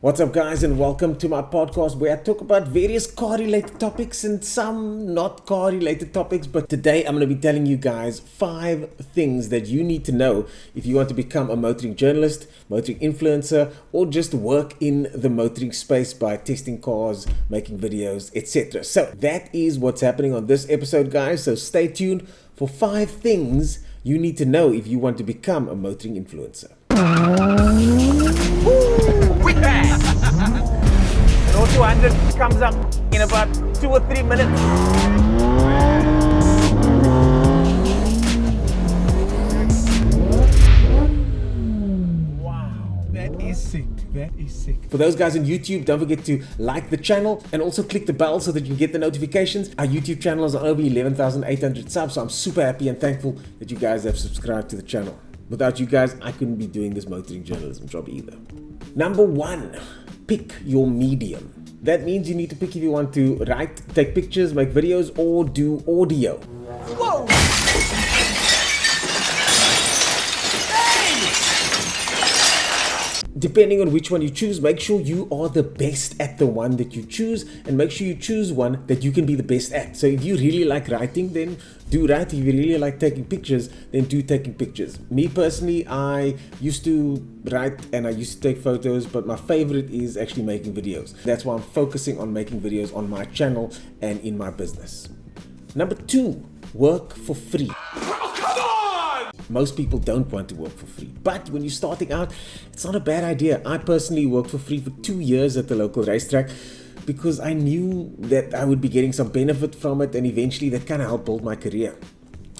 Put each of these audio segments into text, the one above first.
What's up, guys, and welcome to my podcast where I talk about various car-related topics and some not car-related topics. But today I'm going to be telling you guys 5 things that you need to know if you want to become a motoring journalist, motoring influencer, or just work in the motoring space by testing cars, making videos, etc. So that is what's happening on this episode, guys. So stay tuned for 5 things you need to know if you want to become a motoring influencer. We back! And 200 comes up in about 2 or 3 minutes. Wow, that is sick. That is sick. For those guys on YouTube, don't forget to like the channel and also click the bell so that you get the notifications. Our YouTube channel is on over 11,800 subs, so I'm super happy and thankful that you guys have subscribed to the channel. Without you guys, I couldn't be doing this motoring journalism job either. Number 1, pick your medium. That means you need to pick if you want to write, take pictures, make videos, or do audio. Whoa! Depending on which one you choose, make sure you are the best at the one that you choose, and make sure you choose one that you can be the best at. So if you really like writing, then do writing. If you really like taking pictures, then do taking pictures. Me personally, I used to write and I used to take photos, but my favorite is actually making videos. That's why I'm focusing on making videos on my channel and in my business. Number 2, work for free. Most people don't want to work for free, but when you're starting out, it's not a bad idea. I personally worked for free for 2 years at the local racetrack because I knew that I would be getting some benefit from it, and eventually that kind of helped build my career.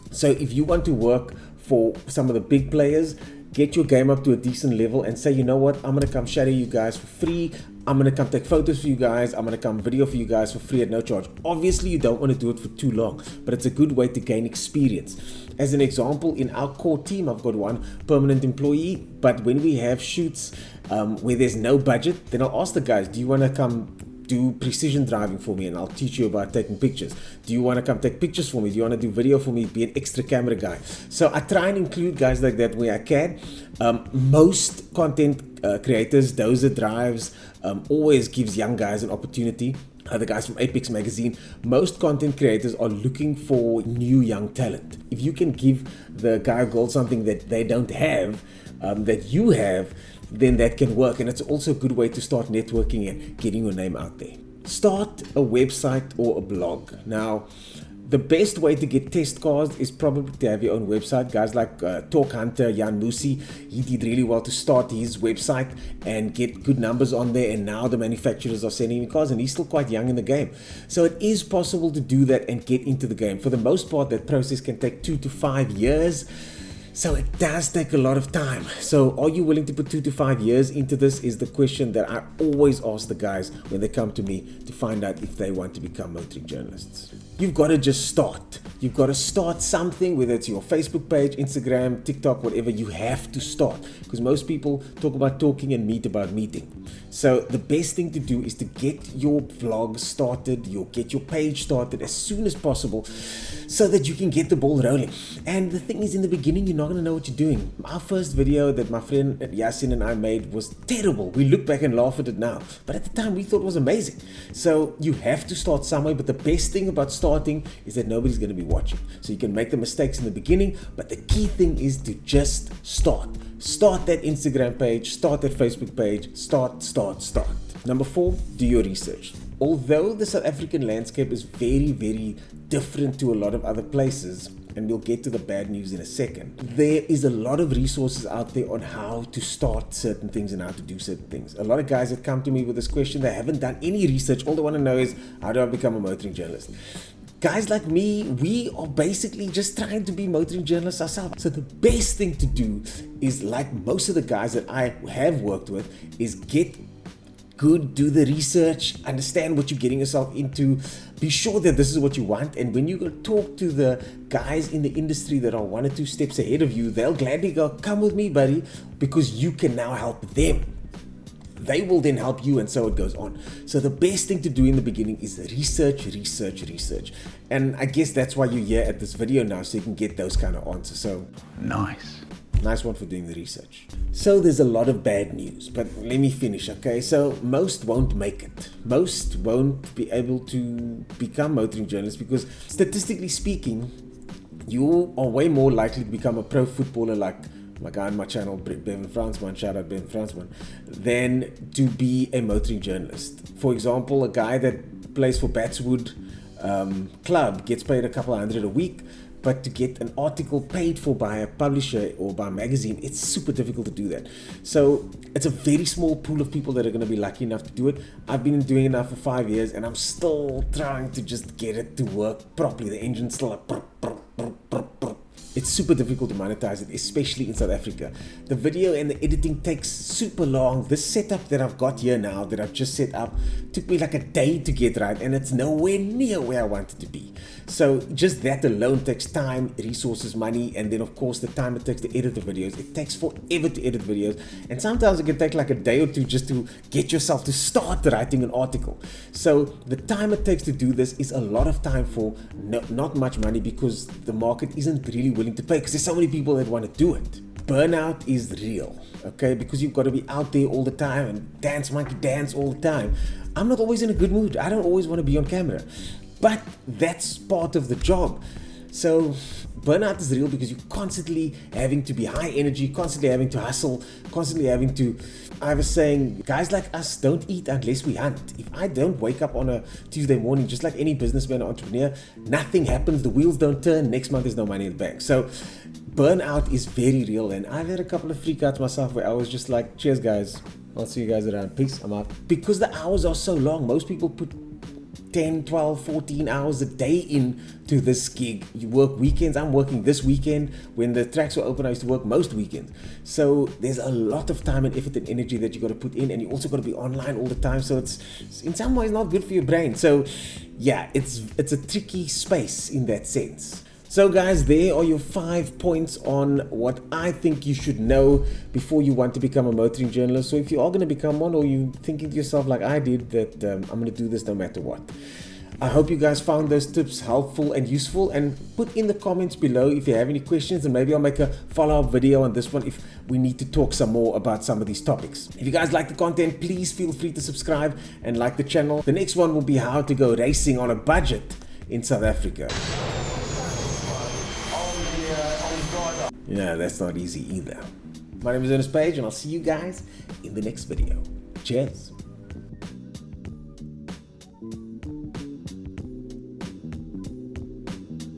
So if you want to work for some of the big players, get your game up to a decent level and say, you know what, I'm going to come shadow you guys for free. I'm going to come take photos for you guys. I'm going to come video for you guys for free at no charge. Obviously, you don't want to do it for too long, but it's a good way to gain experience. As an example, in our core team, I've got one permanent employee, but when we have shoots where there's no budget, then I'll ask the guys, do you want to come do precision driving for me and I'll teach you about taking pictures? Do you want to come take pictures for me? Do you want to do video for me? Be an extra camera guy. So I try and include guys like that where I can. Most content creators, Dozer Drives, always gives young guys an opportunity. The guys from Apex Magazine, most content creators are looking for new young talent. If you can give the guy or girl something that they don't have, that you have, then that can work. And it's also a good way to start networking and getting your name out there. Start a website or a blog. Now, the best way to get test cars is probably to have your own website. Guys like Talk Hunter, Jan Musi, he did really well to start his website and get good numbers on there, and now the manufacturers are sending him cars and he's still quite young in the game. So it is possible to do that and get into the game. For the most part, that process can take 2 to 5 years. So it does take a lot of time. So are you willing to put 2 to 5 years into this is the question that I always ask the guys when they come to me to find out if they want to become motoring journalists. You've got to just start. You've got to start something, whether it's your Facebook page, Instagram, TikTok, whatever. You have to start, because most people talk about talking and meet about meeting. So the best thing to do is to get your vlog started, get your page started as soon as possible so that you can get the ball rolling. And the thing is, in the beginning, you're not going to know what you're doing. Our first video that my friend Yasin and I made was terrible. We look back and laugh at it now, but at the time we thought it was amazing. So you have to start somewhere, but the best thing about starting is that nobody's going to be watching. So you can make the mistakes in the beginning, but the key thing is to just start. Start that Instagram page, start that Facebook page, start. Number 4, do your research. Although the South African landscape is very, very different to a lot of other places, and we'll get to the bad news in a second, there is a lot of resources out there on how to start certain things and how to do certain things. A lot of guys that come to me with this question, they haven't done any research. All they want to know is, how do I become a motoring journalist? Guys like me, we are basically just trying to be motoring journalists ourselves. So the best thing to do is, like most of the guys that I have worked with, is get good, do the research, understand what you're getting yourself into, be sure that this is what you want. And when you go talk to the guys in the industry that are 1 or 2 steps ahead of you, they'll gladly go, come with me, buddy, because you can now help them. They will then help you, and so it goes on. So the best thing to do in the beginning is research. And I guess that's why you're here at this video now, so you can get those kind of answers. So nice. Nice one for doing the research. So there's a lot of bad news, but let me finish, okay? So most won't make it. Most won't be able to become motoring journalists because statistically speaking, you are way more likely to become a pro footballer like my guy on my channel, Bevan Fransman, shout out Bevan Fransman, than to be a motoring journalist. For example, a guy that plays for Batswood Club gets paid a couple $100 a week, but to get an article paid for by a publisher or by a magazine, it's super difficult to do that. So it's a very small pool of people that are going to be lucky enough to do it. I've been doing it now for 5 years and I'm still trying to just get it to work properly. The engine's still like it's super difficult to monetize it, especially in South Africa. The video and the editing takes super long. This setup that I've got here now, that I've just set up, took me like a day to get right, and it's nowhere near where I want it to be. So just that alone takes time, resources, money, and then of course the time it takes to edit the videos. It takes forever to edit videos, and sometimes it can take like a day or two just to get yourself to start writing an article. So the time it takes to do this is a lot of time for not much money, because the market isn't really willing to pay, because there's so many people that want to do it. Burnout is real, okay? Because you've got to be out there all the time and dance monkey dance all the time. I'm not always in a good mood. I don't always want to be on camera, but that's part of the job. So burnout is real because you're constantly having to be high energy, constantly having to hustle, constantly having to, I was saying, guys like us don't eat unless we hunt. If I don't wake up on a Tuesday morning, just like any businessman or entrepreneur, nothing happens, the wheels don't turn, next month there's no money in the bank. So burnout is very real, and I've had a couple of freakouts myself where I was just like, cheers guys, I'll see you guys around, peace, I'm out. Because the hours are so long, most people put 10, 12, 14 hours a day into this gig. You work weekends. I'm working this weekend. When the tracks were open, I used to work most weekends. So there's a lot of time and effort and energy that you got to put in, and you also got to be online all the time. So it's in some ways not good for your brain. So yeah, it's a tricky space in that sense. So guys, there are your 5 points on what I think you should know before you want to become a motoring journalist. So if you are going to become one, or you thinking to yourself like I did, that I'm going to do this no matter what. I hope you guys found those tips helpful and useful, and put in the comments below if you have any questions, and maybe I'll make a follow-up video on this one if we need to talk some more about some of these topics. If you guys like the content, please feel free to subscribe and like the channel. The next one will be how to go racing on a budget in South Africa. Yeah, that's not easy either. My name is Ernest Page, and I'll see you guys in the next video. Cheers.